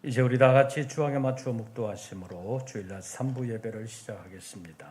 이제 우리 다 같이 주안에 맞추어 묵도하심으로 주일날 3부 예배를 시작하겠습니다.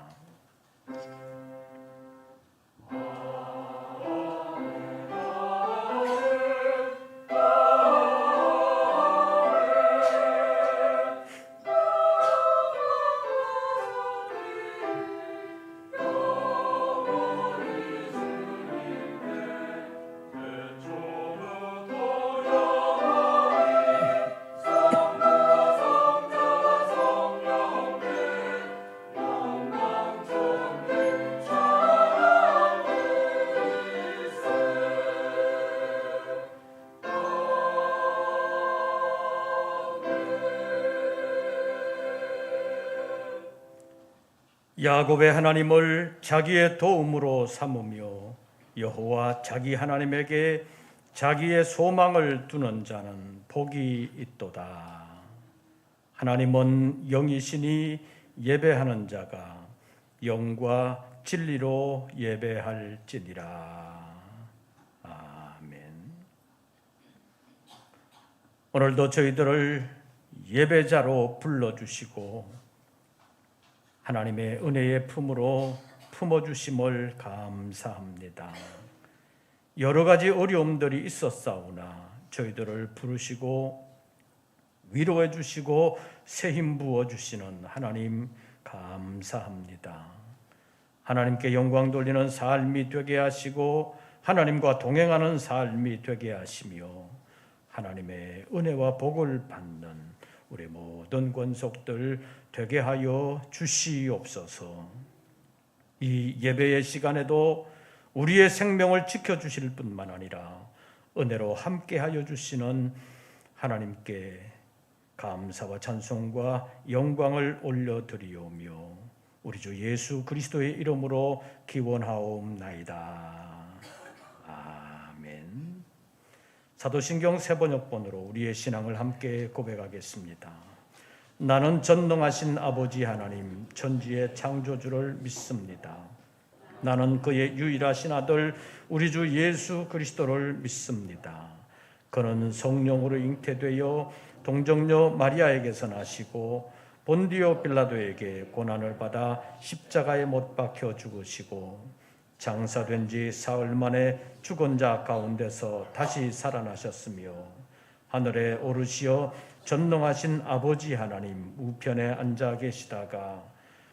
야곱의 하나님을 자기의 도움으로 삼으며 여호와 자기 하나님에게 자기의 소망을 두는 자는 복이 있도다. 하나님은 영이시니 예배하는 자가 영과 진리로 예배할지니라. 아멘. 오늘도 저희들을 예배자로 불러주시고 하나님의 은혜의 품으로 품어주심을 감사합니다. 여러 가지 어려움들이 있었사오나 저희들을 부르시고 위로해 주시고 새 힘 부어주시는 하나님 감사합니다. 하나님께 영광 돌리는 삶이 되게 하시고 하나님과 동행하는 삶이 되게 하시며 하나님의 은혜와 복을 받는 우리 모든 권속들 되게 하여 주시옵소서. 이 예배의 시간에도 우리의 생명을 지켜주실 뿐만 아니라 은혜로 함께하여 주시는 하나님께 감사와 찬송과 영광을 올려드리오며 우리 주 예수 그리스도의 이름으로 기원하옵나이다. 아멘. 사도신경 세번역본으로 우리의 신앙을 함께 고백하겠습니다. 나는 전능하신 아버지 하나님 천지의 창조주를 믿습니다. 나는 그의 유일하신 아들 우리 주 예수 그리스도를 믿습니다. 그는 성령으로 잉태되어 동정녀 마리아에게서 나시고 본디오 빌라도에게 고난을 받아 십자가에 못 박혀 죽으시고 장사된 지 사흘 만에 죽은 자 가운데서 다시 살아나셨으며 하늘에 오르시어 전능하신 아버지 하나님 우편에 앉아 계시다가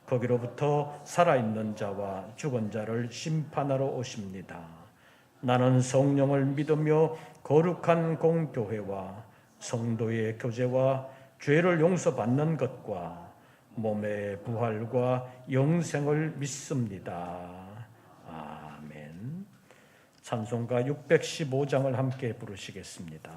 거기로부터 살아있는 자와 죽은 자를 심판하러 오십니다. 나는 성령을 믿으며 거룩한 공교회와 성도의 교제와 죄를 용서받는 것과 몸의 부활과 영생을 믿습니다. 아멘. 찬송가 615장을 함께 부르시겠습니다.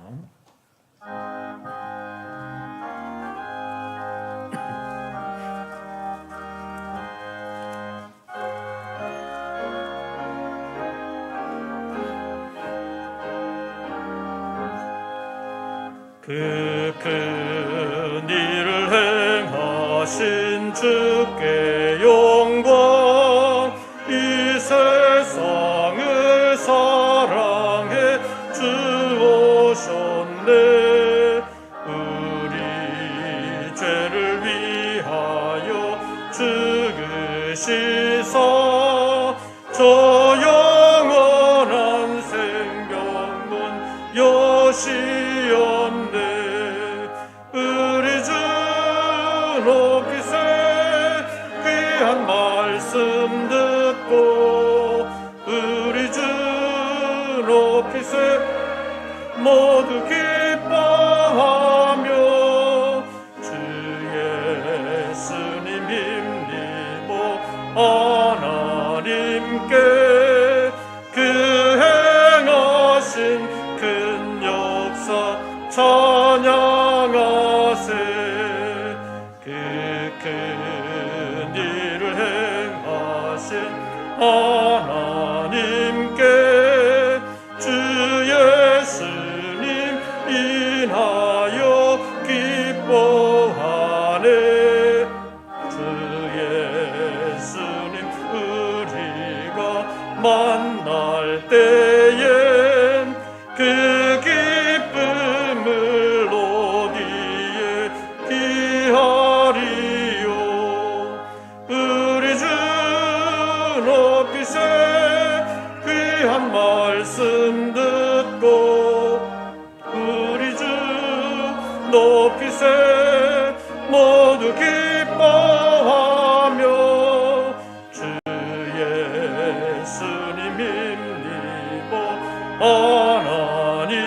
그 큰 일을 행하신 주께 영광 이 세상을 사랑해 주오셨네 우리 죄를 위하여 죽으시사 저 영원한 생명은 여시었네 우리 주 높이세 귀한 말씀 듣고 우리 주 높이세 모두 기뻐하며 주 예수님 힘입어 하나님께 그 행하신 큰 역사 찬양하세 그 큰 일을 행하신 하나님께 주 예수님 인하여 기뻐하네 주 예수님 우리가 만날 때엔 그 기쁨을 어디에 모두 기뻐하며 주 예수님 힘입어 하나님께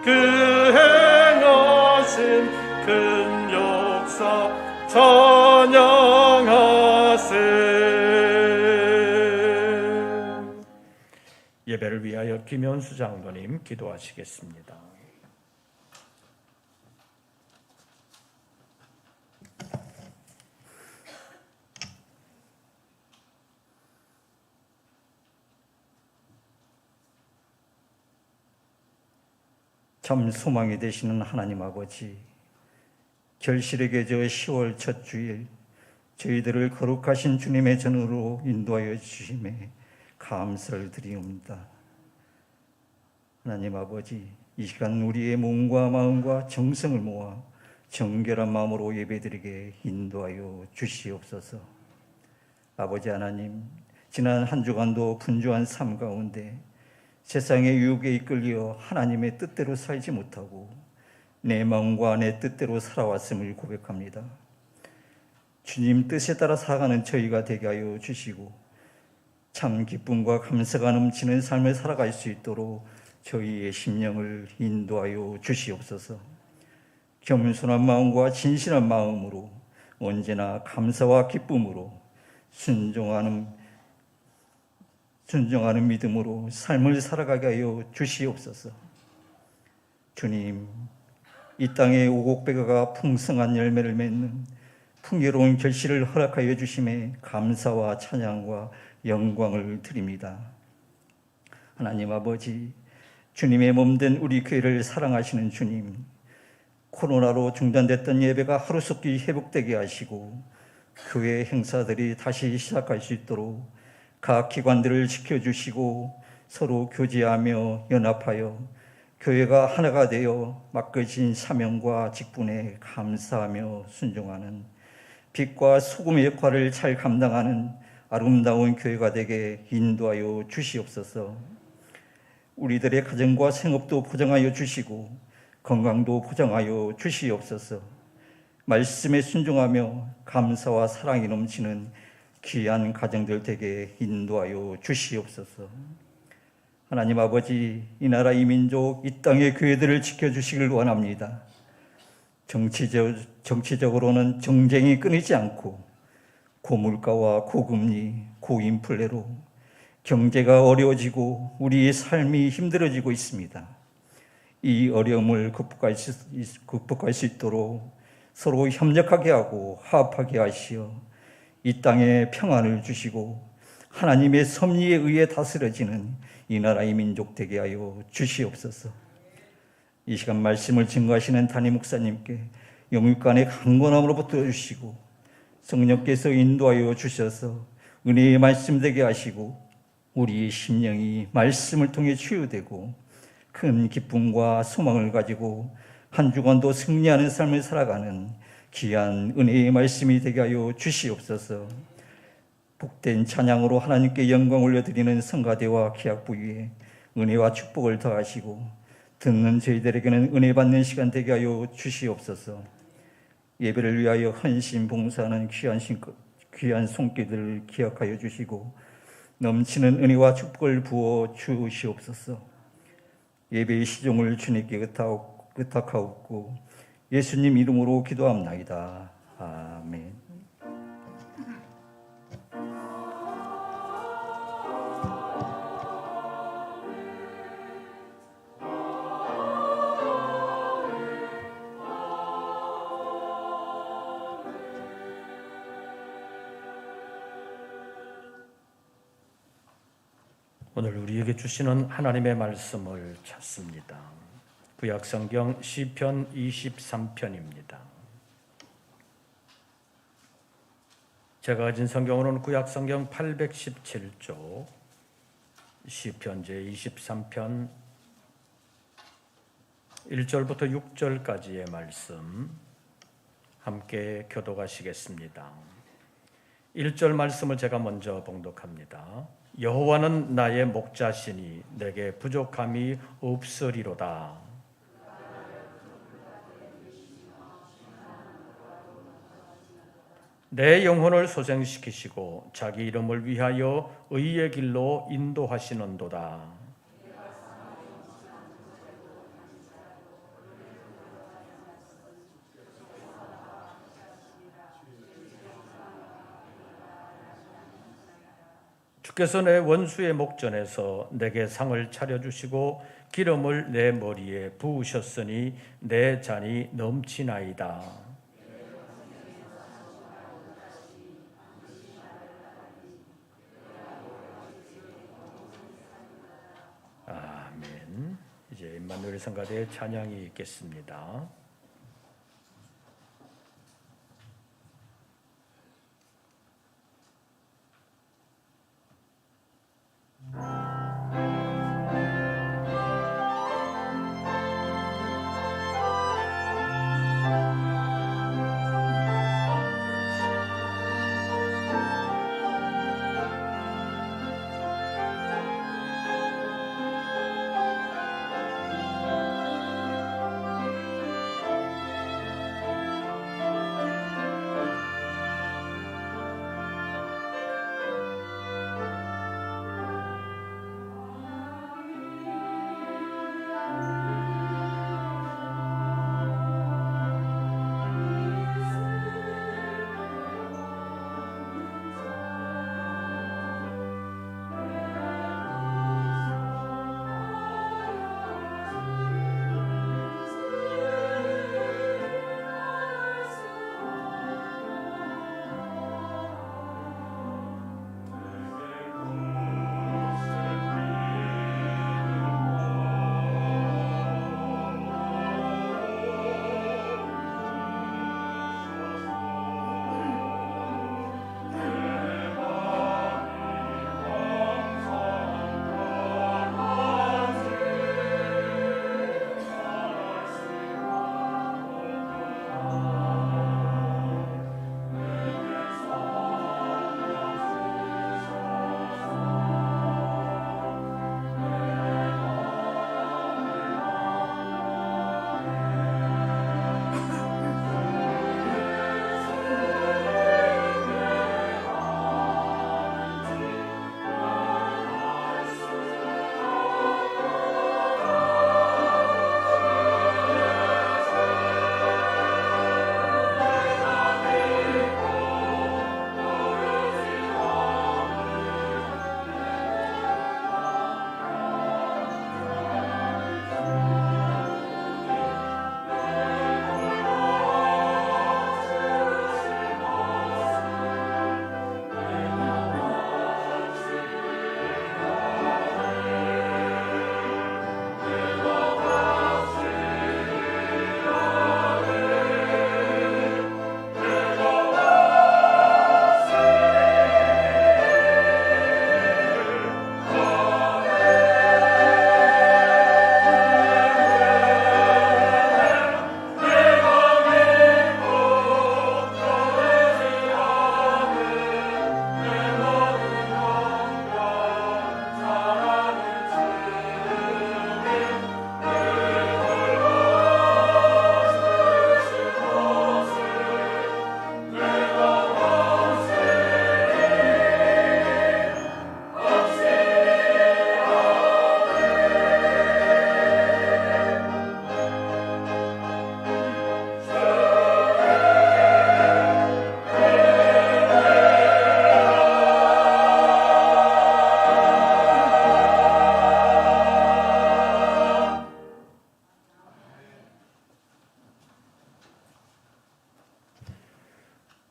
그 행하신 큰 역사 찬양하세. 예배를 위하여 김현수 장로님 기도하시겠습니다. 참 소망이 되시는 하나님 아버지, 결실에게 저 10월 첫 주일 저희들을 거룩하신 주님의 전으로 인도하여 주심에 감사를 드리옵니다. 하나님 아버지, 이 시간 우리의 몸과 마음과 정성을 모아 정결한 마음으로 예배드리게 인도하여 주시옵소서. 아버지 하나님, 지난 한 주간도 분주한 삶 가운데 세상의 유혹에 이끌려 하나님의 뜻대로 살지 못하고 내 마음과 내 뜻대로 살아왔음을 고백합니다. 주님 뜻에 따라 살아가는 저희가 되게 하여 주시고 참 기쁨과 감사가 넘치는 삶을 살아갈 수 있도록 저희의 심령을 인도하여 주시옵소서. 겸손한 마음과 진실한 마음으로 언제나 감사와 기쁨으로 순종하는 믿음으로 삶을 살아가게 하여 주시옵소서. 주님, 이 땅에 오곡배가 풍성한 열매를 맺는 풍요로운 결실을 허락하여 주심에 감사와 찬양과 영광을 드립니다. 하나님 아버지, 주님의 몸된 우리 교회를 사랑하시는 주님, 코로나로 중단됐던 예배가 하루속히 회복되게 하시고 교회 행사들이 다시 시작할 수 있도록 각 기관들을 지켜주시고 서로 교제하며 연합하여 교회가 하나가 되어 맡겨진 사명과 직분에 감사하며 순종하는 빛과 소금의 역할을 잘 감당하는 아름다운 교회가 되게 인도하여 주시옵소서. 우리들의 가정과 생업도 보장하여 주시고 건강도 보장하여 주시옵소서. 말씀에 순종하며 감사와 사랑이 넘치는 귀한 가정들 되게 인도하여 주시옵소서. 하나님 아버지, 이 나라 이 민족 이 땅의 교회들을 지켜주시길 원합니다. 정치적으로는 정쟁이 끊이지 않고 고물가와 고금리, 고인플레로 경제가 어려워지고 우리의 삶이 힘들어지고 있습니다. 이 어려움을 극복할 수 있도록 서로 협력하게 하고 화합하게 하시어 이 땅에 평안을 주시고 하나님의 섭리에 의해 다스려지는 이 나라의 민족 되게 하여 주시옵소서. 이 시간 말씀을 증거하시는 담임 목사님께 영육간의 강건함으로부터 주시고 성령께서 인도하여 주셔서 은혜의 말씀 되게 하시고 우리의 심령이 말씀을 통해 치유되고 큰 기쁨과 소망을 가지고 한 주간도 승리하는 삶을 살아가는 귀한 은혜의 말씀이 되게 하여 주시옵소서. 복된 찬양으로 하나님께 영광 올려드리는 성가대와 기약 부위에 은혜와 축복을 더하시고 듣는 저희들에게는 은혜 받는 시간 되게 하여 주시옵소서. 예배를 위하여 헌신 봉사하는 귀한 손길들을 기억하여 주시고 넘치는 은혜와 축복을 부어 주시옵소서. 예배의 시종을 주님께 의탁하옵고 예수님 이름으로 기도합나이다. 아멘. 오늘 우리에게 주시는 하나님의 말씀을 찾습니다. 구약성경 시편 23편입니다. 제가 가진 성경으로는 구약성경 817조 시편 제23편 1절부터 6절까지의 말씀 함께 교독하시겠습니다. 1절 말씀을 제가 먼저 봉독합니다. 여호와는 나의 목자시니 내게 부족함이 없으리로다. 내 영혼을 소생시키시고 자기 이름을 위하여 의의 길로 인도하시는도다. 주께서 내 원수의 목전에서 내게 상을 차려주시고 기름을 내 머리에 부으셨으니 내 잔이 넘치나이다. 아멘. 이제 임마누엘 성가대의 찬양이 있겠습니다.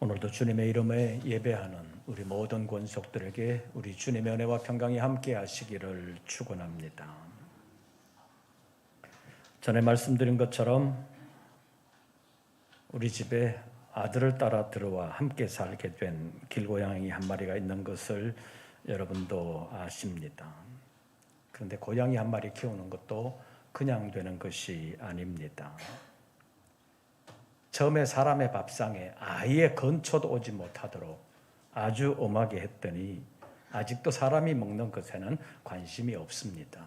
오늘도 주님의 이름에 예배하는 우리 모든 권속들에게 우리 주님의 은혜와 평강이 함께 하시기를 축원합니다. 전에 말씀드린 것처럼 우리 집에 아들을 따라 들어와 함께 살게 된 길고양이 한 마리가 있는 것을 여러분도 아십니다. 그런데 고양이 한 마리 키우는 것도 그냥 되는 것이 아닙니다. 처음에 사람의 밥상에 아예 근처도 오지 못하도록 아주 엄하게 했더니 아직도 사람이 먹는 것에는 관심이 없습니다.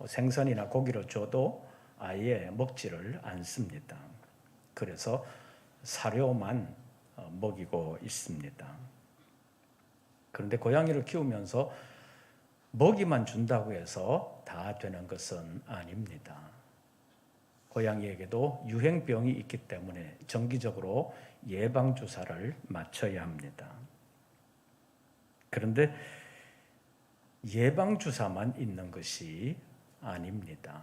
생선이나 고기를 줘도 아예 먹지를 않습니다. 그래서 사료만 먹이고 있습니다. 그런데 고양이를 키우면서 먹이만 준다고 해서 다 되는 것은 아닙니다. 고양이에게도 유행병이 있기 때문에 정기적으로 예방주사를 맞춰야 합니다. 그런데 예방주사만 있는 것이 아닙니다.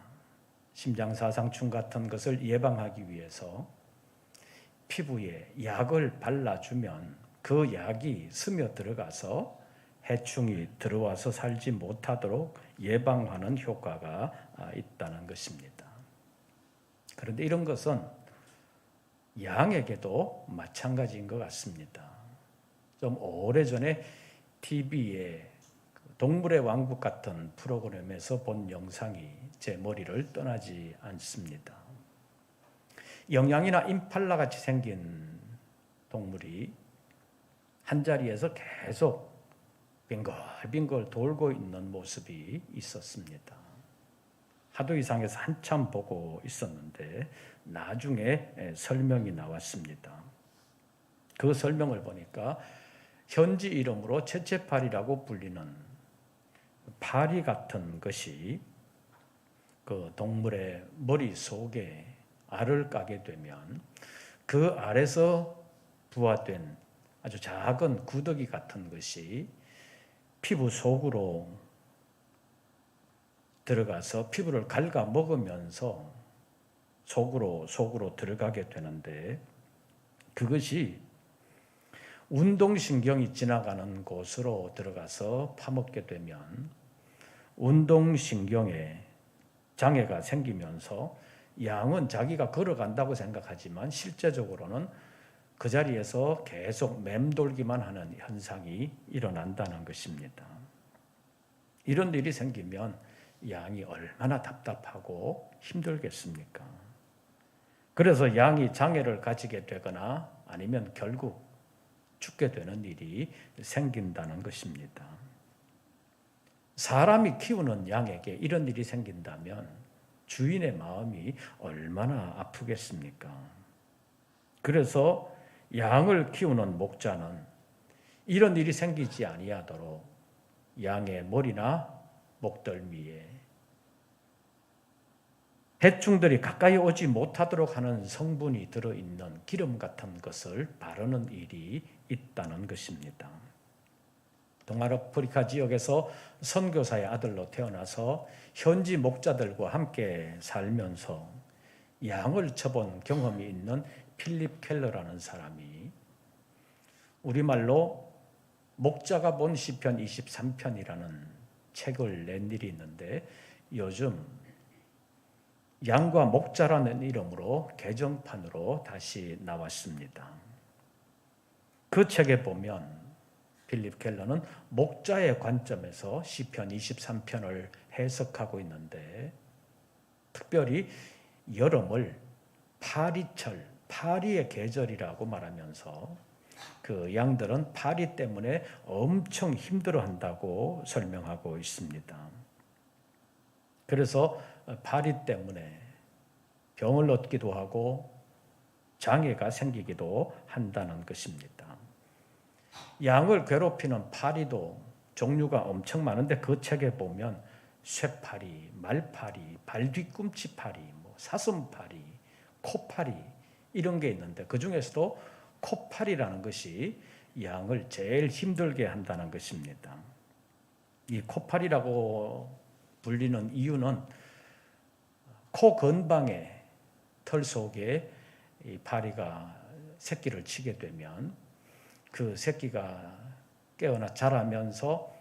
심장사상충 같은 것을 예방하기 위해서 피부에 약을 발라주면 그 약이 스며들어가서 해충이 들어와서 살지 못하도록 예방하는 효과가 있다는 것입니다. 그런데 이런 것은 양에게도 마찬가지인 것 같습니다. 좀 오래전에 TV에 동물의 왕국 같은 프로그램에서 본 영상이 제 머리를 떠나지 않습니다. 영양이나 임팔라 같이 생긴 동물이 한자리에서 계속 빙글빙글 돌고 있는 모습이 있었습니다. 하도 이상해서 한참 보고 있었는데 나중에 설명이 나왔습니다. 그 설명을 보니까 현지 이름으로 채채파리라고 불리는 파리 같은 것이 그 동물의 머리 속에 알을 까게 되면 그 알에서 부화된 아주 작은 구더기 같은 것이 피부 속으로 들어가서 피부를 갉아 먹으면서 속으로 들어가게 되는데 그것이 운동신경이 지나가는 곳으로 들어가서 파먹게 되면 운동신경에 장애가 생기면서 양은 자기가 걸어간다고 생각하지만 실제적으로는 그 자리에서 계속 맴돌기만 하는 현상이 일어난다는 것입니다. 이런 일이 생기면 양이 얼마나 답답하고 힘들겠습니까? 그래서 양이 장애를 가지게 되거나 아니면 결국 죽게 되는 일이 생긴다는 것입니다. 사람이 키우는 양에게 이런 일이 생긴다면 주인의 마음이 얼마나 아프겠습니까? 그래서 양을 키우는 목자는 이런 일이 생기지 아니하도록 양의 머리나 목덜미에 해충들이 가까이 오지 못하도록 하는 성분이 들어있는 기름 같은 것을 바르는 일이 있다는 것입니다. 동아프리카 지역에서 선교사의 아들로 태어나서 현지 목자들과 함께 살면서 양을 쳐본 경험이 있는 필립 켈러라는 사람이 우리말로 목자가 본 시편 23편이라는 책을 낸 일이 있는데 요즘 양과 목자라는 이름으로 개정판으로 다시 나왔습니다. 그 책에 보면 필립 켈러는 목자의 관점에서 시편 23편을 해석하고 있는데 특별히 여름을 파리철, 파리의 계절이라고 말하면서 그 양들은 파리 때문에 엄청 힘들어한다고 설명하고 있습니다. 그래서 파리 때문에 병을 얻기도 하고 장애가 생기기도 한다는 것입니다. 양을 괴롭히는 파리도 종류가 엄청 많은데 그 책에 보면 쇠파리, 말파리, 발뒤꿈치파리, 사슴파리, 코파리 이런 게 있는데 그 중에서도 코파리라는 것이 양을 제일 힘들게 한다는 것입니다. 이 코파리라고 불리는 이유는 코 근방에 털 속에 이 파리가 새끼를 치게 되면 그 새끼가 깨어나 자라면서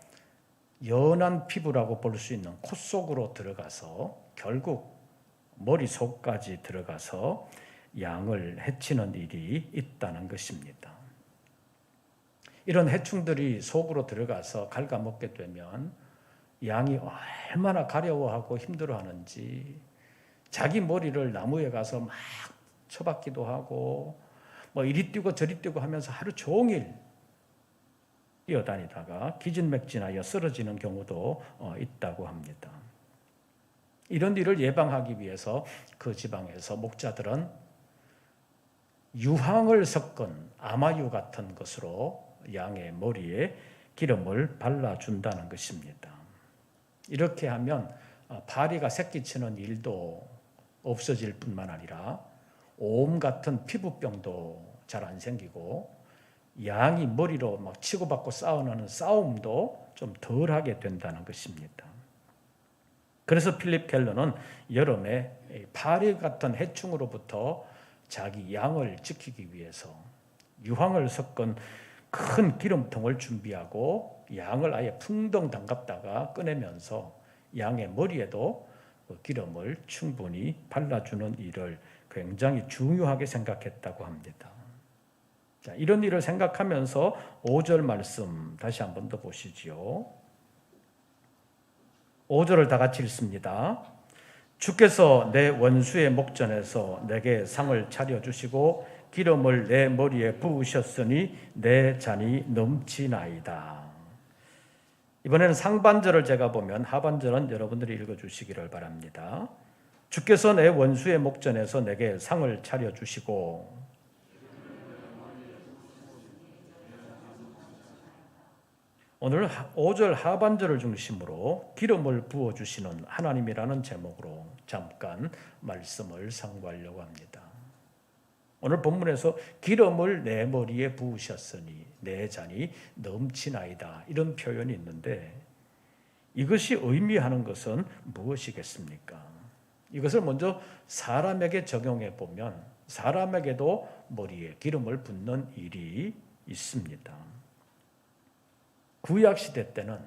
연한 피부라고 볼 수 있는 코 속으로 들어가서 결국 머릿속까지 들어가서 양을 해치는 일이 있다는 것입니다. 이런 해충들이 속으로 들어가서 갉아먹게 되면 양이 얼마나 가려워하고 힘들어하는지 자기 머리를 나무에 가서 막 쳐박기도 하고 이리 뛰고 저리 뛰고 하면서 하루 종일 뛰어다니다가 기진맥진하여 쓰러지는 경우도 있다고 합니다. 이런 일을 예방하기 위해서 그 지방에서 목자들은 유황을 섞은 아마유 같은 것으로 양의 머리에 기름을 발라준다는 것입니다. 이렇게 하면 파리가 새끼치는 일도 없어질 뿐만 아니라 옴 같은 피부병도 잘 안 생기고 양이 머리로 막 치고받고 싸우는 싸움도 좀 덜하게 된다는 것입니다. 그래서 필립 켈러는 여름에 파리 같은 해충으로부터 자기 양을 지키기 위해서 유황을 섞은 큰 기름통을 준비하고 양을 아예 풍덩 담갔다가 꺼내면서 양의 머리에도 기름을 충분히 발라주는 일을 굉장히 중요하게 생각했다고 합니다. 자, 이런 일을 생각하면서 5절 말씀 다시 한 번 더 보시지요. 5절을 다 같이 읽습니다. 주께서 내 원수의 목전에서 내게 상을 차려주시고 기름을 내 머리에 부으셨으니 내 잔이 넘치나이다. 이번에는 상반절을 제가 보면 하반절은 여러분들이 읽어주시기를 바랍니다. 주께서 내 원수의 목전에서 내게 상을 차려주시고, 오늘 5절 하반절을 중심으로 기름을 부어주시는 하나님이라는 제목으로 잠깐 말씀을 상고하려고 합니다. 오늘 본문에서 기름을 내 머리에 부으셨으니 내 잔이 넘치나이다, 이런 표현이 있는데 이것이 의미하는 것은 무엇이겠습니까? 이것을 먼저 사람에게 적용해 보면 사람에게도 머리에 기름을 붓는 일이 있습니다. 구약시대 때는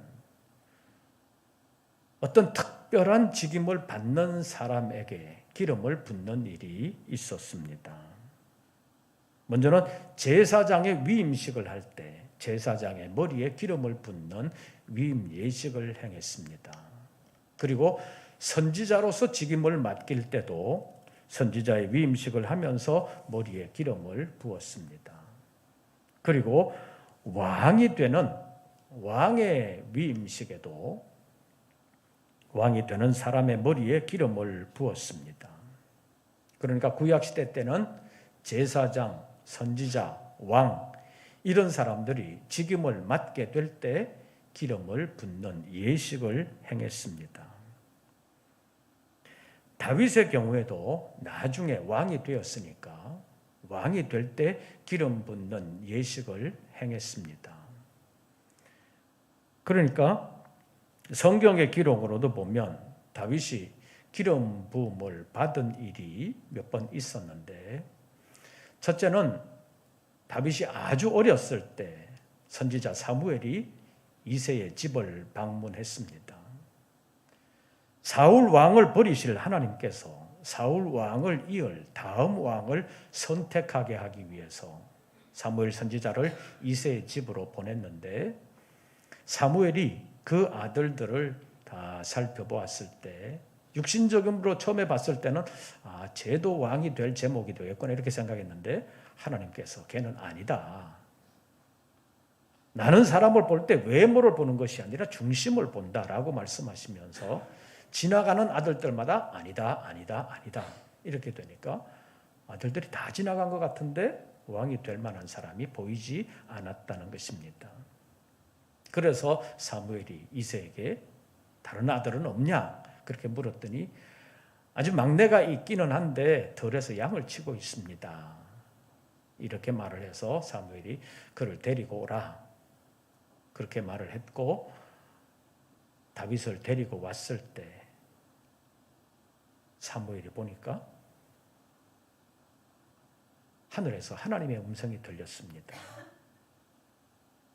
어떤 특별한 직임을 받는 사람에게 기름을 붓는 일이 있었습니다. 먼저는 제사장의 위임식을 할 때 제사장의 머리에 기름을 붓는 위임 예식을 행했습니다. 그리고 선지자로서 직임을 맡길 때도 선지자의 위임식을 하면서 머리에 기름을 부었습니다. 그리고 왕이 되는 왕의 위임식에도 왕이 되는 사람의 머리에 기름을 부었습니다. 그러니까 구약시대 때는 제사장, 선지자, 왕 이런 사람들이 직임을 맡게 될 때 기름을 붓는 예식을 행했습니다. 다윗의 경우에도 나중에 왕이 되었으니까 왕이 될 때 기름 붓는 예식을 행했습니다. 그러니까 성경의 기록으로도 보면 다윗이 기름 부음을 받은 일이 몇 번 있었는데, 첫째는 다윗이 아주 어렸을 때 선지자 사무엘이 이새의 집을 방문했습니다. 사울 왕을 버리실 하나님께서 사울 왕을 이을 다음 왕을 선택하게 하기 위해서 사무엘 선지자를 이새의 집으로 보냈는데, 사무엘이 그 아들들을 다 살펴보았을 때 육신적으로 처음에 봤을 때는 쟤도 왕이 될 제목이 되겠구나 이렇게 생각했는데, 하나님께서 걔는 아니다. 나는 사람을 볼 때 외모를 보는 것이 아니라 중심을 본다라고 말씀하시면서 지나가는 아들들마다 아니다, 아니다, 아니다 이렇게 되니까 아들들이 다 지나간 것 같은데 왕이 될 만한 사람이 보이지 않았다는 것입니다. 그래서 사무엘이 이새에게 다른 아들은 없냐 그렇게 물었더니 아주 막내가 있기는 한데 덜해서 양을 치고 있습니다. 이렇게 말을 해서 사무엘이 그를 데리고 오라 그렇게 말을 했고, 다윗을 데리고 왔을 때 사무엘이 보니까 하늘에서 하나님의 음성이 들렸습니다.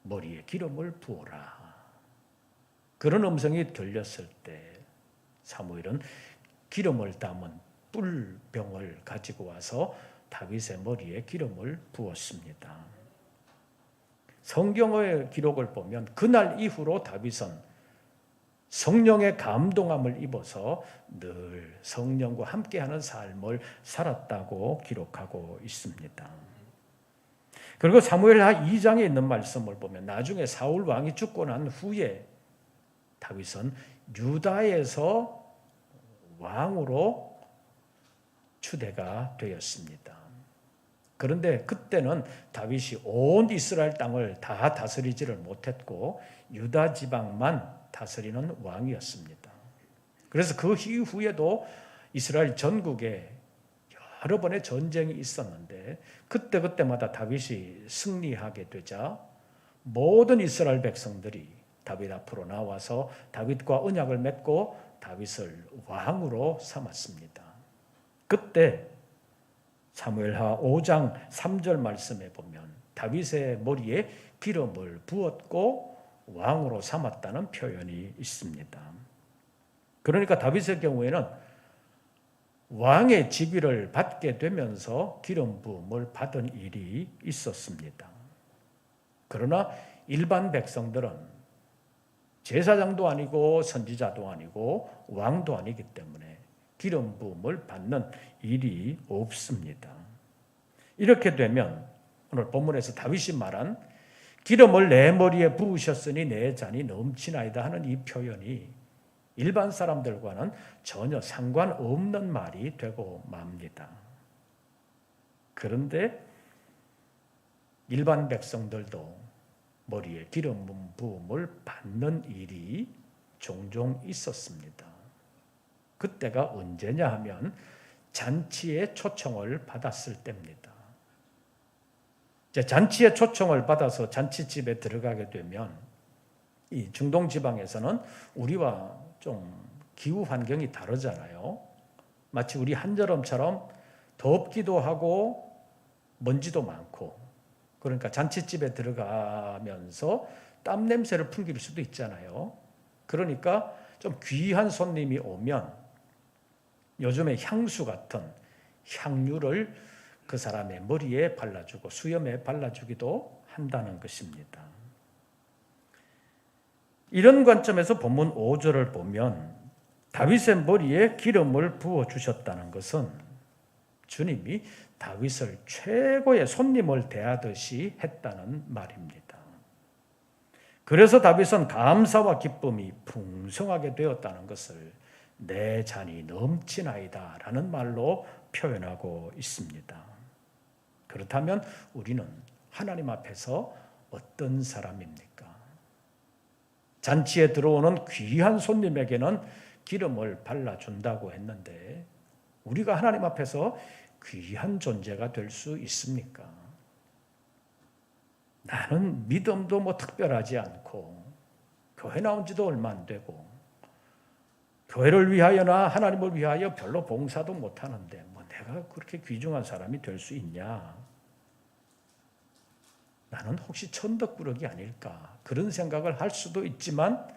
머리에 기름을 부어라. 그런 음성이 들렸을 때 사무엘은 기름을 담은 뿔병을 가지고 와서 다윗의 머리에 기름을 부었습니다. 성경의 기록을 보면 그날 이후로 다윗은 성령의 감동함을 입어서 늘 성령과 함께하는 삶을 살았다고 기록하고 있습니다. 그리고 사무엘하 2장에 있는 말씀을 보면 나중에 사울 왕이 죽고 난 후에 다윗은 유다에서 왕으로 추대가 되었습니다. 그런데 그때는 다윗이 온 이스라엘 땅을 다 다스리지를 못했고 유다 지방만 다스리는 왕이었습니다. 그래서 그 이후에도 이스라엘 전국에 여러 번의 전쟁이 있었는데 그때마다 다윗이 승리하게 되자 모든 이스라엘 백성들이 다윗 앞으로 나와서 다윗과 언약을 맺고 다윗을 왕으로 삼았습니다. 그때 사무엘하 5장 3절 말씀에 보면 다윗의 머리에 기름을 부었고 왕으로 삼았다는 표현이 있습니다. 그러니까 다윗의 경우에는 왕의 직위를 받게 되면서 기름 부음을 받은 일이 있었습니다. 그러나 일반 백성들은 제사장도 아니고 선지자도 아니고 왕도 아니기 때문에 기름 부음을 받는 일이 없습니다. 이렇게 되면 오늘 본문에서 다윗이 말한 기름을 내 머리에 부으셨으니 내 잔이 넘치나이다 하는 이 표현이 일반 사람들과는 전혀 상관없는 말이 되고 맙니다. 그런데 일반 백성들도 머리에 기름 부음을 받는 일이 종종 있었습니다. 그때가 언제냐 하면 잔치에 초청을 받았을 때입니다. 잔치에 초청을 받아서 잔치집에 들어가게 되면 이 중동 지방에서는 우리와 좀 기후 환경이 다르잖아요. 마치 우리 한여름처럼 덥기도 하고 먼지도 많고 그러니까 잔치집에 들어가면서 땀 냄새를 풍길 수도 있잖아요. 그러니까 좀 귀한 손님이 오면 요즘에 향수 같은 향유를 그 사람의 머리에 발라주고 수염에 발라주기도 한다는 것입니다. 이런 관점에서 본문 5절을 보면 다윗의 머리에 기름을 부어주셨다는 것은 주님이 다윗을 최고의 손님을 대하듯이 했다는 말입니다. 그래서 다윗은 감사와 기쁨이 풍성하게 되었다는 것을 내 잔이 넘치나이다 라는 말로 표현하고 있습니다. 그렇다면 우리는 하나님 앞에서 어떤 사람입니까? 잔치에 들어오는 귀한 손님에게는 기름을 발라준다고 했는데 우리가 하나님 앞에서 귀한 존재가 될 수 있습니까? 나는 믿음도 뭐 특별하지 않고 교회 나온 지도 얼마 안 되고 교회를 위하여나 하나님을 위하여 별로 봉사도 못하는데 뭐 내가 그렇게 귀중한 사람이 될 수 있냐? 나는 혹시 천덕꾸러기 아닐까? 그런 생각을 할 수도 있지만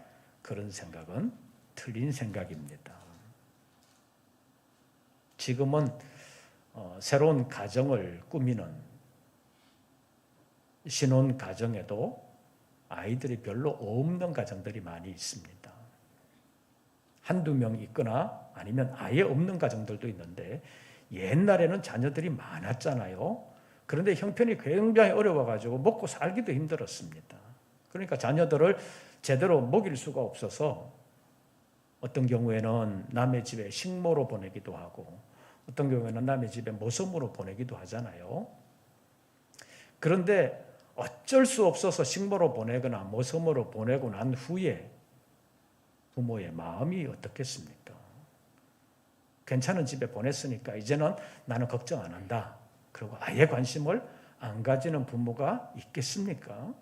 그런 생각은 틀린 생각입니다. 지금은 새로운 가정을 꾸미는 신혼 가정에도 아이들이 별로 없는 가정들이 많이 있습니다. 한두 명 있거나 아니면 아예 없는 가정들도 있는데 옛날에는 자녀들이 많았잖아요. 그런데 형편이 굉장히 어려워가지고 먹고 살기도 힘들었습니다. 그러니까 자녀들을 제대로 먹일 수가 없어서 어떤 경우에는 남의 집에 식모로 보내기도 하고 어떤 경우에는 남의 집에 모섬으로 보내기도 하잖아요. 그런데 어쩔 수 없어서 식모로 보내거나 모섬으로 보내고 난 후에 부모의 마음이 어떻겠습니까? 괜찮은 집에 보냈으니까 이제는 나는 걱정 안 한다. 그리고 아예 관심을 안 가지는 부모가 있겠습니까?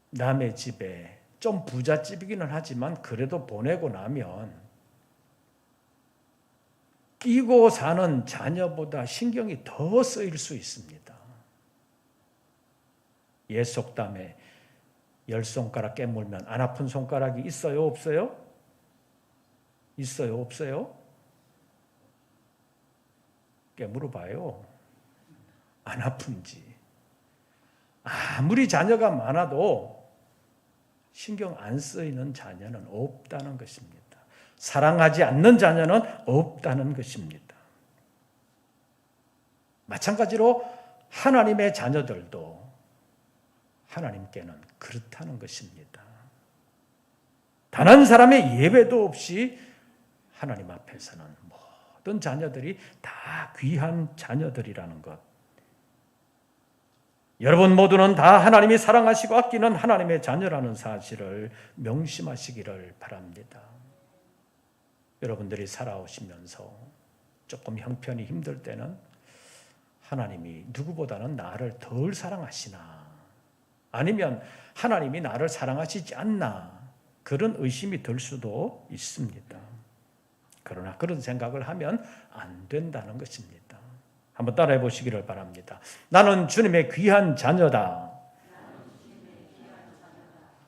남의 집에 좀 부잣집이기는 하지만 그래도 보내고 나면 끼고 사는 자녀보다 신경이 더 쓰일 수 있습니다. 옛 속담에 10손가락 깨물면 안 아픈 손가락이 있어요? 없어요? 있어요? 없어요? 깨물어봐요. 안 아픈지. 아무리 자녀가 많아도 신경 안 쓰이는 자녀는 없다는 것입니다. 사랑하지 않는 자녀는 없다는 것입니다. 마찬가지로 하나님의 자녀들도 하나님께는 그렇다는 것입니다. 단 한 사람의 예외도 없이 하나님 앞에서는 어떤 자녀들이 다 귀한 자녀들이라는 것. 여러분 모두는 다 하나님이 사랑하시고 아끼는 하나님의 자녀라는 사실을 명심하시기를 바랍니다. 여러분들이 살아오시면서 조금 형편이 힘들 때는 하나님이 누구보다는 나를 덜 사랑하시나, 아니면 하나님이 나를 사랑하시지 않나, 그런 의심이 들 수도 있습니다. 그러나 그런 생각을 하면 안 된다는 것입니다. 한번 따라해 보시기를 바랍니다. 나는 주님의 귀한 자녀다.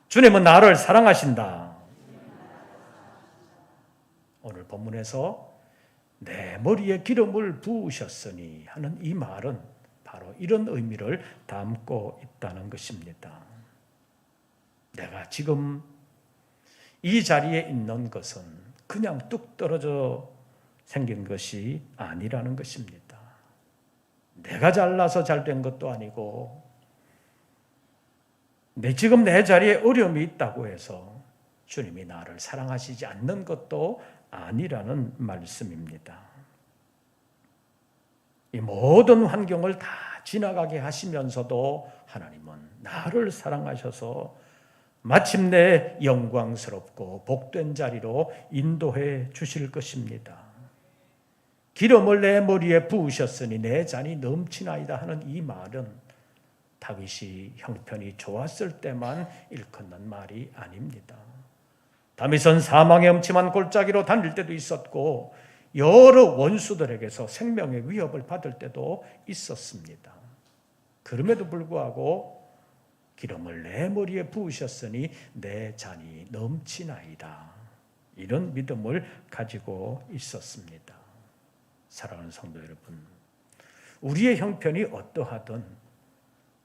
주님은 나를 사랑하신다. 오늘 본문에서 내 머리에 기름을 부으셨으니 하는 이 말은 바로 이런 의미를 담고 있다는 것입니다. 내가 지금 이 자리에 있는 것은 그냥 뚝 떨어져 생긴 것이 아니라는 것입니다. 내가 잘나서 잘 된 것도 아니고, 지금 내 자리에 어려움이 있다고 해서 주님이 나를 사랑하시지 않는 것도 아니라는 말씀입니다. 이 모든 환경을 다 지나가게 하시면서도 하나님은 나를 사랑하셔서 마침내 영광스럽고 복된 자리로 인도해 주실 것입니다. 기름을 내 머리에 부으셨으니 내 잔이 넘치나이다 하는 이 말은 다윗이 형편이 좋았을 때만 일컫는 말이 아닙니다. 다윗은 사망의 음침한 골짜기로 다닐 때도 있었고 여러 원수들에게서 생명의 위협을 받을 때도 있었습니다. 그럼에도 불구하고 기름을 내 머리에 부으셨으니 내 잔이 넘치나이다, 이런 믿음을 가지고 있었습니다. 사랑하는 성도 여러분, 우리의 형편이 어떠하든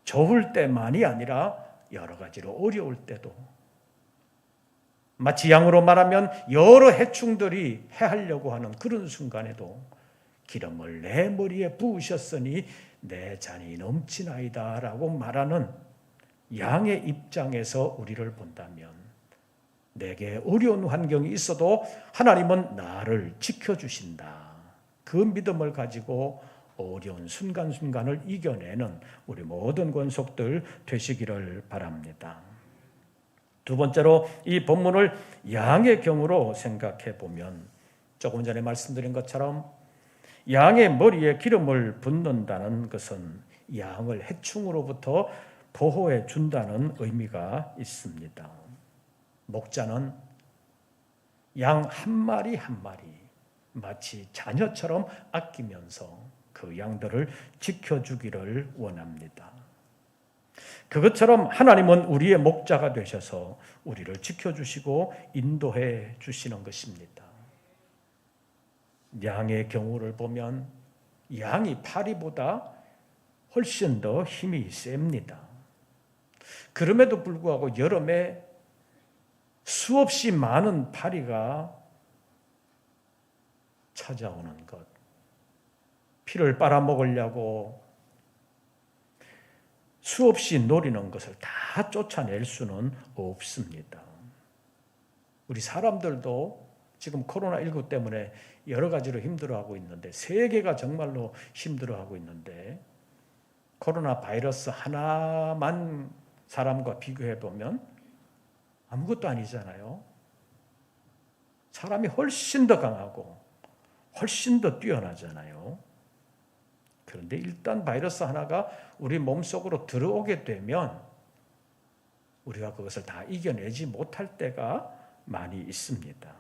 좋을 때만이 아니라 여러 가지로 어려울 때도, 마치 양으로 말하면 여러 해충들이 해하려고 하는 그런 순간에도 기름을 내 머리에 부으셨으니 내 잔이 넘치나이다 라고 말하는 양의 입장에서 우리를 본다면, 내게 어려운 환경이 있어도 하나님은 나를 지켜주신다, 그 믿음을 가지고 어려운 순간순간을 이겨내는 우리 모든 권속들 되시기를 바랍니다. 두 번째로 이 본문을 양의 경우로 생각해 보면, 조금 전에 말씀드린 것처럼 양의 머리에 기름을 붓는다는 것은 양을 해충으로부터 보호해 준다는 의미가 있습니다. 목자는 양 한 마리 한 마리 마치 자녀처럼 아끼면서 그 양들을 지켜주기를 원합니다. 그것처럼 하나님은 우리의 목자가 되셔서 우리를 지켜주시고 인도해 주시는 것입니다. 양의 경우를 보면 양이 파리보다 훨씬 더 힘이 셉니다. 그럼에도 불구하고 여름에 수없이 많은 파리가 찾아오는 것, 피를 빨아먹으려고 수없이 노리는 것을 다 쫓아낼 수는 없습니다. 우리 사람들도 지금 코로나19 때문에 여러 가지로 힘들어하고 있는데, 세계가 정말로 힘들어하고 있는데, 코로나 바이러스 하나만 사람과 비교해 보면 아무것도 아니잖아요. 사람이 훨씬 더 강하고 훨씬 더 뛰어나잖아요. 그런데 일단 바이러스 하나가 우리 몸속으로 들어오게 되면 우리가 그것을 다 이겨내지 못할 때가 많이 있습니다.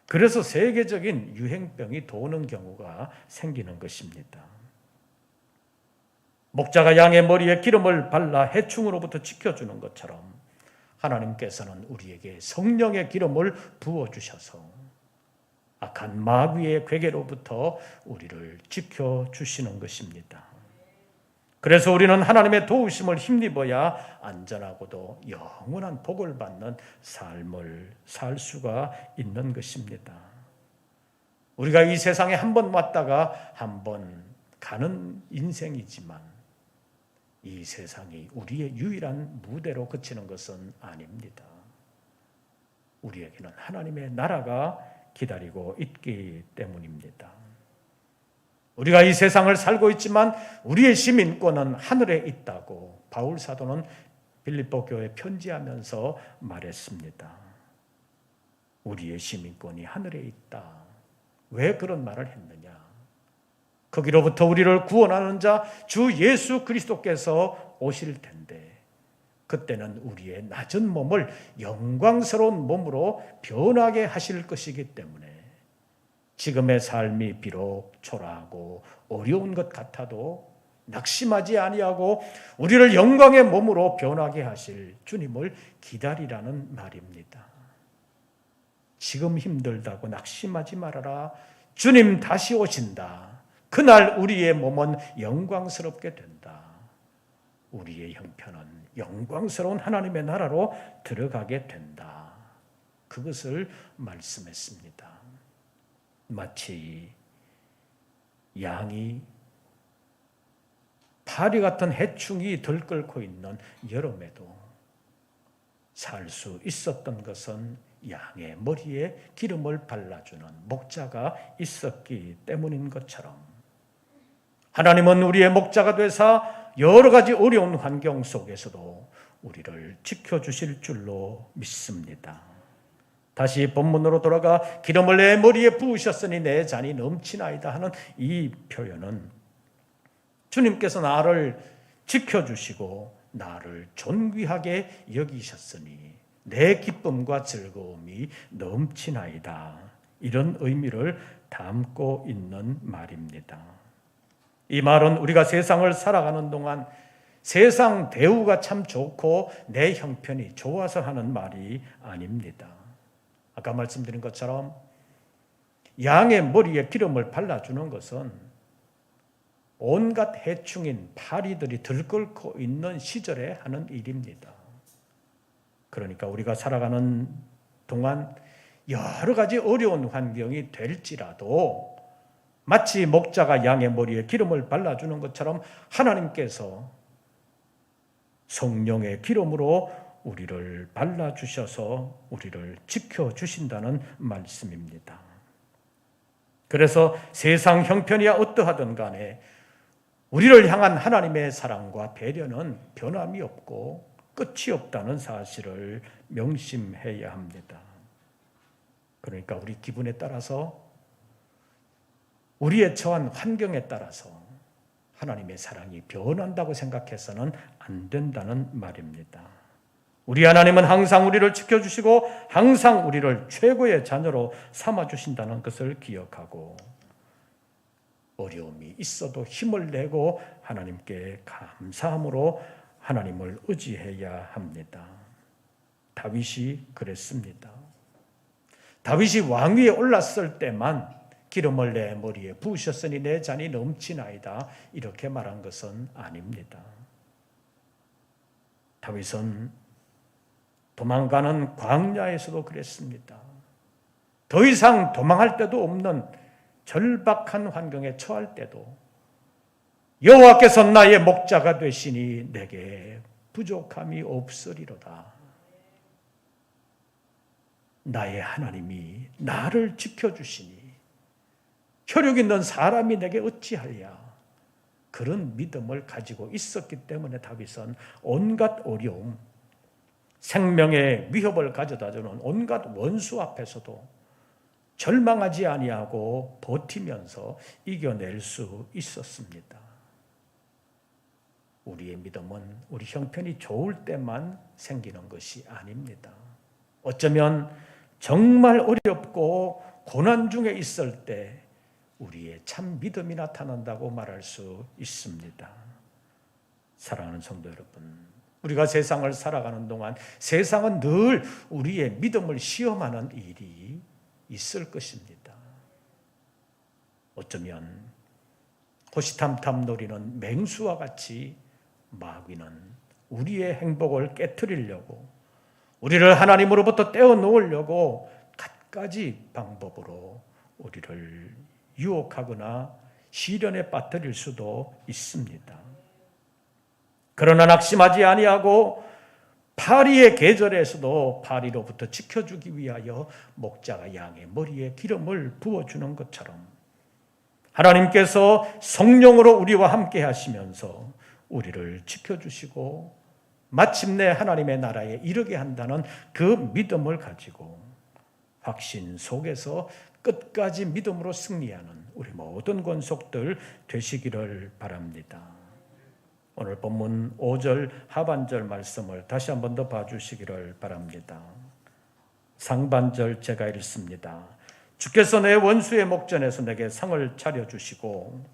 그래서 세계적인 유행병이 도는 경우가 생기는 것입니다. 목자가 양의 머리에 기름을 발라 해충으로부터 지켜주는 것처럼 하나님께서는 우리에게 성령의 기름을 부어주셔서 악한 마귀의 괴계로부터 우리를 지켜주시는 것입니다. 그래서 우리는 하나님의 도우심을 힘입어야 안전하고도 영원한 복을 받는 삶을 살 수가 있는 것입니다. 우리가 이 세상에 한 번 왔다가 한 번 가는 인생이지만 이 세상이 우리의 유일한 무대로 그치는 것은 아닙니다. 우리에게는 하나님의 나라가 기다리고 있기 때문입니다. 우리가 이 세상을 살고 있지만 우리의 시민권은 하늘에 있다고 바울 사도는 빌립보 교회에 편지하면서 말했습니다. 우리의 시민권이 하늘에 있다. 왜 그런 말을 했느냐? 거기로부터 우리를 구원하는 자 주 예수 그리스도께서 오실 텐데 그때는 우리의 낮은 몸을 영광스러운 몸으로 변하게 하실 것이기 때문에 지금의 삶이 비록 초라하고 어려운 것 같아도 낙심하지 아니하고 우리를 영광의 몸으로 변하게 하실 주님을 기다리라는 말입니다. 지금 힘들다고 낙심하지 말아라. 주님 다시 오신다. 그날 우리의 몸은 영광스럽게 된다. 우리의 형편은 영광스러운 하나님의 나라로 들어가게 된다. 그것을 말씀했습니다. 마치 양이 파리 같은 해충이 들끓고 있는 여름에도 살 수 있었던 것은 양의 머리에 기름을 발라주는 목자가 있었기 때문인 것처럼 하나님은 우리의 목자가 되사 여러 가지 어려운 환경 속에서도 우리를 지켜주실 줄로 믿습니다. 다시 본문으로 돌아가 기름을 내 머리에 부으셨으니 내 잔이 넘치나이다 하는 이 표현은 주님께서 나를 지켜주시고 나를 존귀하게 여기셨으니 내 기쁨과 즐거움이 넘치나이다. 이런 의미를 담고 있는 말입니다. 이 말은 우리가 세상을 살아가는 동안 세상 대우가 참 좋고 내 형편이 좋아서 하는 말이 아닙니다. 아까 말씀드린 것처럼 양의 머리에 기름을 발라주는 것은 온갖 해충인 파리들이 들끓고 있는 시절에 하는 일입니다. 그러니까 우리가 살아가는 동안 여러 가지 어려운 환경이 될지라도 마치 목자가 양의 머리에 기름을 발라주는 것처럼 하나님께서 성령의 기름으로 우리를 발라주셔서 우리를 지켜주신다는 말씀입니다. 그래서 세상 형편이 어떠하든 간에 우리를 향한 하나님의 사랑과 배려는 변함이 없고 끝이 없다는 사실을 명심해야 합니다. 그러니까 우리 기분에 따라서 우리의 처한 환경에 따라서 하나님의 사랑이 변한다고 생각해서는 안 된다는 말입니다. 우리 하나님은 항상 우리를 지켜주시고 항상 우리를 최고의 자녀로 삼아주신다는 것을 기억하고 어려움이 있어도 힘을 내고 하나님께 감사함으로 하나님을 의지해야 합니다. 다윗이 그랬습니다. 다윗이 왕위에 올랐을 때만 기름을 내 머리에 부으셨으니 내 잔이 넘치나이다 이렇게 말한 것은 아닙니다. 다윗은 도망가는 광야에서도 그랬습니다. 더 이상 도망할 데도 없는 절박한 환경에 처할 때도 여호와께서 나의 목자가 되시니 내게 부족함이 없으리로다. 나의 하나님이 나를 지켜주시니 혈육 있는 사람이 내게 어찌하랴. 그런 믿음을 가지고 있었기 때문에 다윗은 온갖 어려움, 생명의 위협을 가져다주는 온갖 원수 앞에서도 절망하지 아니하고 버티면서 이겨낼 수 있었습니다. 우리의 믿음은 우리 형편이 좋을 때만 생기는 것이 아닙니다. 어쩌면 정말 어렵고 고난 중에 있을 때 우리의 참 믿음이 나타난다고 말할 수 있습니다. 사랑하는 성도 여러분, 우리가 세상을 살아가는 동안 세상은 늘 우리의 믿음을 시험하는 일이 있을 것입니다. 어쩌면 호시탐탐 노리는 맹수와 같이 마귀는 우리의 행복을 깨트리려고 우리를 하나님으로부터 떼어놓으려고 갖가지 방법으로 우리를 유혹하거나 시련에 빠뜨릴 수도 있습니다. 그러나 낙심하지 아니하고 파리의 계절에서도 파리로부터 지켜주기 위하여 목자가 양의 머리에 기름을 부어주는 것처럼 하나님께서 성령으로 우리와 함께 하시면서 우리를 지켜주시고 마침내 하나님의 나라에 이르게 한다는 그 믿음을 가지고 확신 속에서 끝까지 믿음으로 승리하는 우리 모든 권속들 되시기를 바랍니다. 오늘 본문 5절 하반절 말씀을 다시 한 번 더 봐주시기를 바랍니다. 상반절 제가 읽습니다. 주께서 내 원수의 목전에서 내게 상을 차려주시고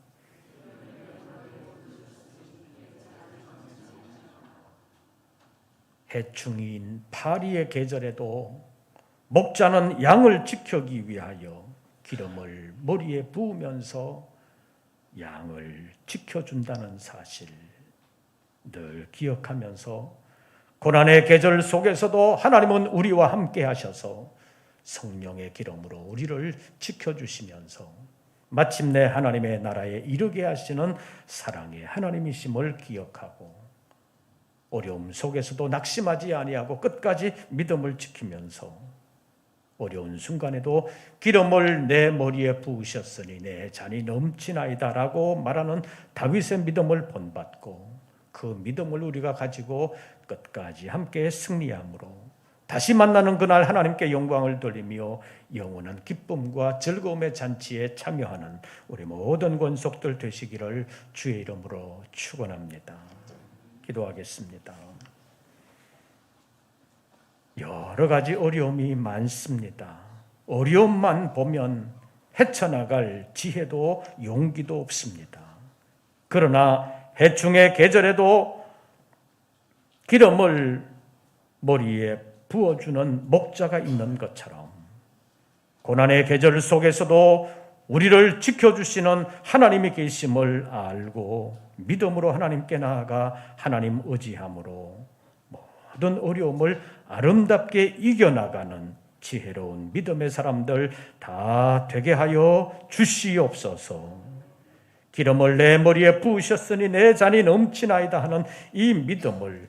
해충인 파리의 계절에도 목자는 양을 지키기 위하여 기름을 머리에 부으면서 양을 지켜준다는 사실 늘 기억하면서 고난의 계절 속에서도 하나님은 우리와 함께 하셔서 성령의 기름으로 우리를 지켜주시면서 마침내 하나님의 나라에 이르게 하시는 사랑의 하나님이심을 기억하고 어려움 속에서도 낙심하지 아니하고 끝까지 믿음을 지키면서 어려운 순간에도 기름을 내 머리에 부으셨으니 내 잔이 넘치나이다 라고 말하는 다윗의 믿음을 본받고 그 믿음을 우리가 가지고 끝까지 함께 승리함으로 다시 만나는 그날 하나님께 영광을 돌리며 영원한 기쁨과 즐거움의 잔치에 참여하는 우리 모든 권속들 되시기를 주의 이름으로 축원합니다. 기도하겠습니다. 여러 가지 어려움이 많습니다. 어려움만 보면 헤쳐나갈 지혜도 용기도 없습니다. 그러나 해충의 계절에도 기름을 머리에 부어주는 목자가 있는 것처럼 고난의 계절 속에서도 우리를 지켜주시는 하나님이 계심을 알고 믿음으로 하나님께 나아가 하나님 의지함으로 모든 어려움을 아름답게 이겨나가는 지혜로운 믿음의 사람들 다 되게 하여 주시옵소서. 기름을 내 머리에 부으셨으니 내 잔이 넘치나이다 하는 이 믿음을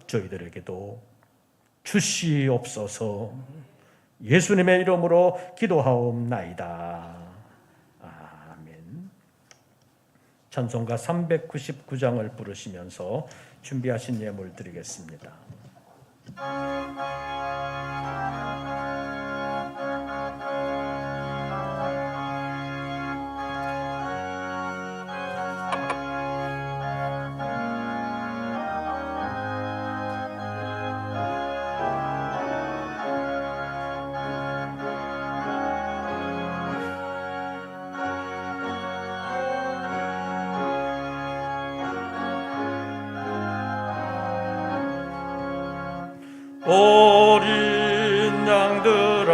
저희들에게도 주시옵소서. 예수님의 이름으로 기도하옵나이다. 아멘. 찬송가 399장을 부르시면서 준비하신 예물 드리겠습니다. 어린 양들아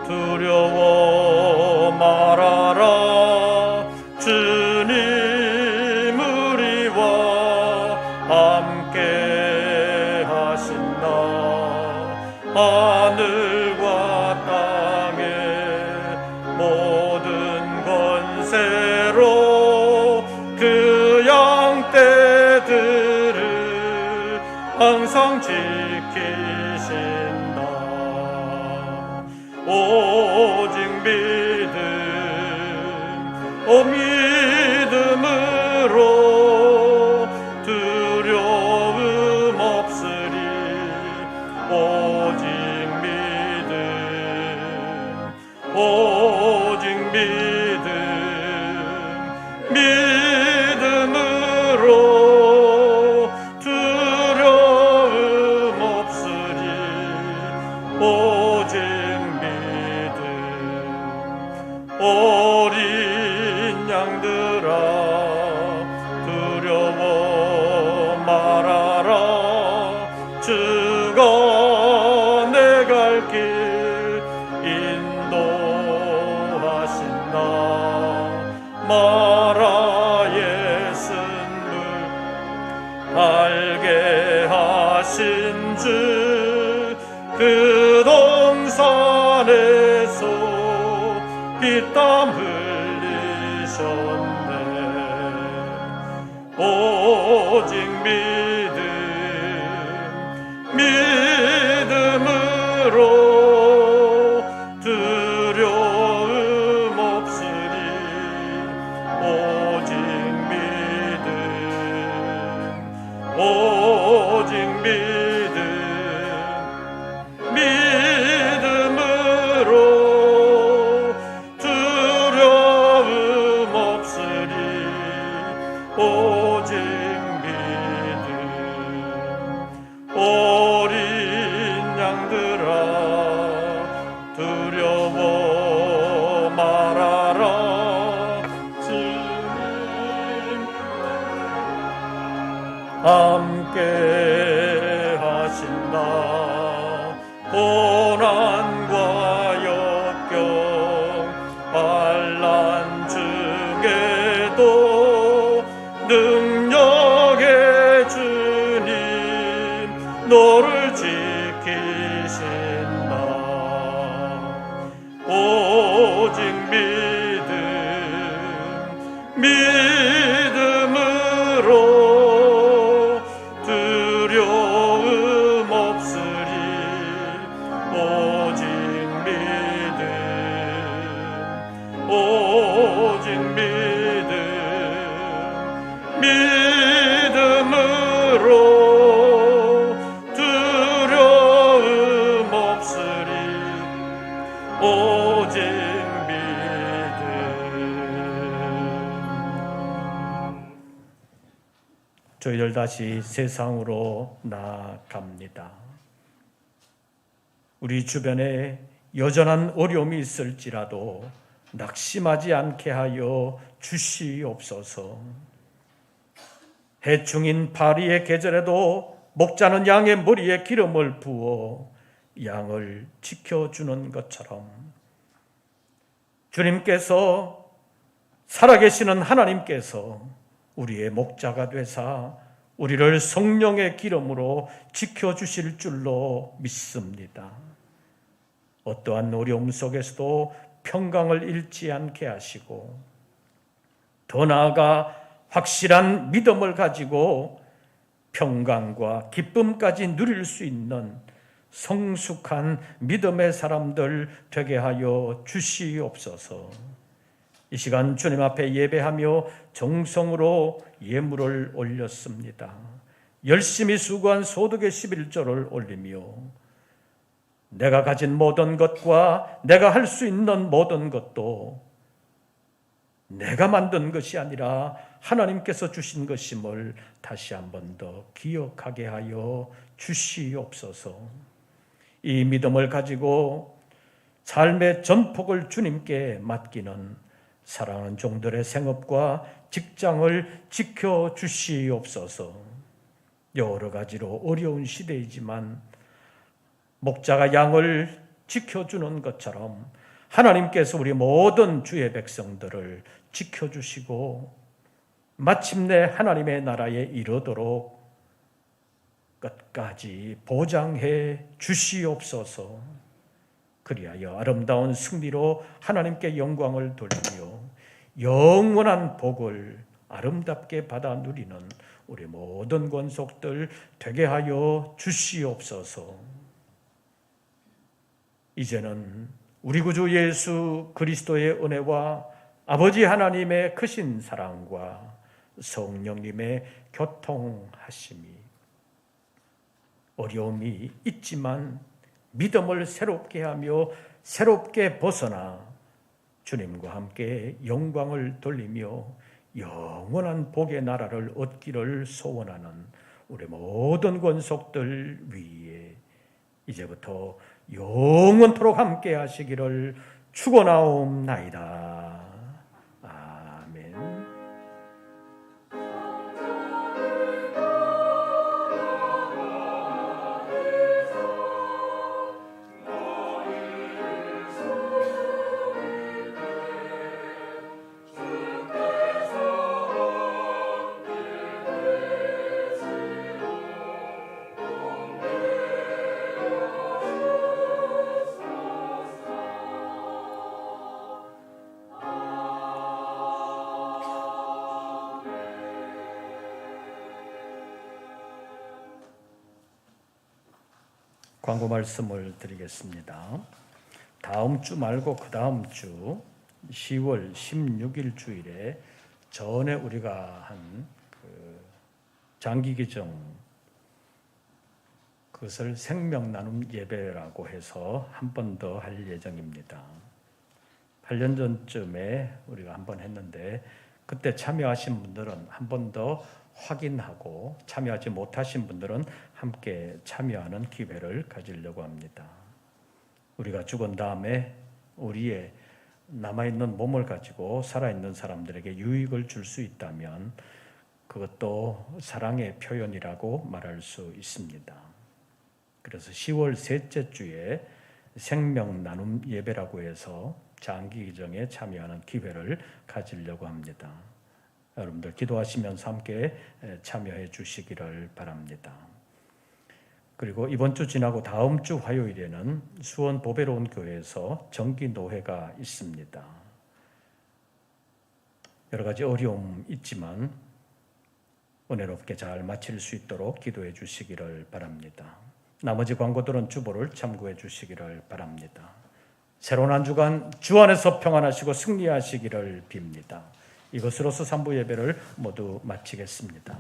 두려워 말아라. 주님 우리와 함께 하신다. 하늘과 땅의 모든 권세로 그 양떼들을 항상 지키신다. 오직 믿음, 믿음으로 두려움 없으리. 오직 믿음, 오직 믿음, 믿음으로 두려움 없으리. 오직 믿음. 어린 양들아 두려워 말아라. 주가 내 갈 길 인도하신다. 마라의 쓴물 알게 하신 주 그 동산에서 피땀 흘리셨네. 오직 믿음, 오직 믿음 어린 양들아 두려워 말아라 주님 함께 하신다 고난과 역경 환난 중에도 능력의 주님 너를 지키신다 오직 믿음으로 두려움 없으리 오직 믿음으로 두려움 없으리 오직 믿음 저희들 다시 세상으로 나아갑니다. 우리 주변에 여전한 어려움이 있을지라도 낙심하지 않게 하여 주시옵소서. 해충인 파리의 계절에도 목자는 양의 머리에 기름을 부어 양을 지켜주는 것처럼 주님께서 살아계시는 하나님께서 우리의 목자가 되사 우리를 성령의 기름으로 지켜주실 줄로 믿습니다. 어떠한 어려움 속에서도 평강을 잃지 않게 하시고 더 나아가 확실한 믿음을 가지고 평강과 기쁨까지 누릴 수 있는 성숙한 믿음의 사람들 되게 하여 주시옵소서. 이 시간 주님 앞에 예배하며 정성으로 예물을 올렸습니다. 열심히 수고한 소득의 11조를 올리며 내가 가진 모든 것과 내가 할 수 있는 모든 것도 내가 만든 것이 아니라 하나님께서 주신 것임을 다시 한 번 더 기억하게 하여 주시옵소서. 이 믿음을 가지고 삶의 전폭을 주님께 맡기는 사랑하는 종들의 생업과 직장을 지켜주시옵소서. 여러 가지로 어려운 시대이지만 목자가 양을 지켜주는 것처럼 하나님께서 우리 모든 주의 백성들을 지켜주시고 마침내 하나님의 나라에 이르도록 끝까지 보장해 주시옵소서. 그리하여 아름다운 승리로 하나님께 영광을 돌리며 영원한 복을 아름답게 받아 누리는 우리 모든 권속들 되게 하여 주시옵소서. 이제는 우리 구주 예수 그리스도의 은혜와 아버지 하나님의 크신 사랑과 성령님의 교통하심이 어려움이 있지만 믿음을 새롭게 하며 새롭게 벗어나 주님과 함께 영광을 돌리며 영원한 복의 나라를 얻기를 소원하는 우리 모든 권속들 위에 이제부터 영원토록 함께 하시기를 축원하옵나이다. 아멘. 광고 말씀을 드리겠습니다. 다음 주 말고 그 다음 주 10월 16일 주일에 전에 우리가 한 장기기정 그것을 생명 나눔 예배라고 해서 한 번 더 할 예정입니다. 8년 전쯤에 우리가 한 번 했는데 그때 참여하신 분들은 한 번 더 확인하고 참여하지 못하신 분들은 함께 참여하는 기회를 가지려고 합니다. 우리가 죽은 다음에 우리의 남아있는 몸을 가지고 살아있는 사람들에게 유익을 줄 수 있다면 그것도 사랑의 표현이라고 말할 수 있습니다. 그래서 10월 셋째 주에 생명 나눔 예배라고 해서 장기 기정에 참여하는 기회를 가지려고 합니다. 여러분들 기도하시면서 함께 참여해 주시기를 바랍니다. 그리고 이번 주 지나고 다음 주 화요일에는 수원 보배로운 교회에서 정기 노회가 있습니다. 여러 가지 어려움 있지만 은혜롭게 잘 마칠 수 있도록 기도해 주시기를 바랍니다. 나머지 광고들은 주보를 참고해 주시기를 바랍니다. 새로운 한 주간 주 안에서 평안하시고 승리하시기를 빕니다. 이것으로서 3부 예배를 모두 마치겠습니다.